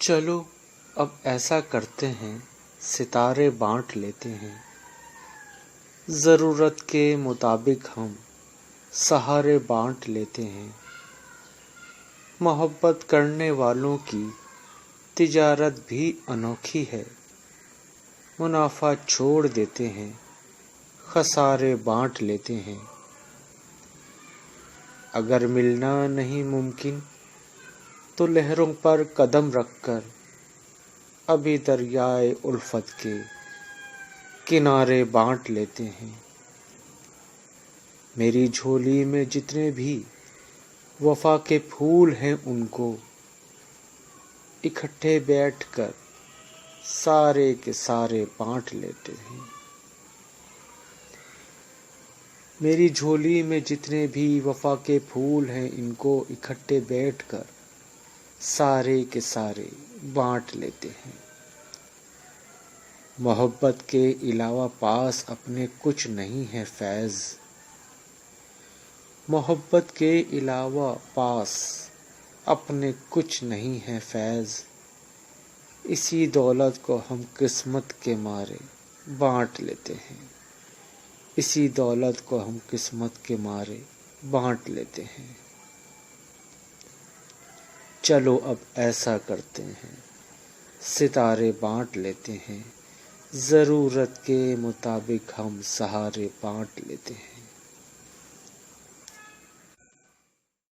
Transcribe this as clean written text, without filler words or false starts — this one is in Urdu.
چلو اب ایسا کرتے ہیں، ستارے بانٹ لیتے ہیں، ضرورت کے مطابق ہم سہارے بانٹ لیتے ہیں۔ محبت کرنے والوں کی تجارت بھی انوکھی ہے، منافع چھوڑ دیتے ہیں، خسارے بانٹ لیتے ہیں۔ اگر ملنا نہیں ممکن تو لہروں پر قدم رکھ کر ابھی دریائے الفت کے کنارے بانٹ لیتے ہیں۔ میری جھولی میں جتنے بھی وفا کے پھول ہیں ان کو اکٹھے بیٹھ کر سارے کے سارے بانٹ لیتے ہیں۔ میری جھولی میں جتنے بھی وفا کے پھول ہیں ان کو اکٹھے بیٹھ کر سارے کے سارے بانٹ لیتے ہیں۔ محبت کے علاوہ پاس اپنے کچھ نہیں ہے فیض، محبت کے علاوہ پاس اپنے کچھ نہیں ہے فیض، اسی دولت کو ہم قسمت کے مارے بانٹ لیتے ہیں، اسی دولت کو ہم قسمت کے مارے بانٹ لیتے ہیں۔ چلو اب ایسا کرتے ہیں، ستارے بانٹ لیتے ہیں، ضرورت کے مطابق ہم سہارے بانٹ لیتے ہیں۔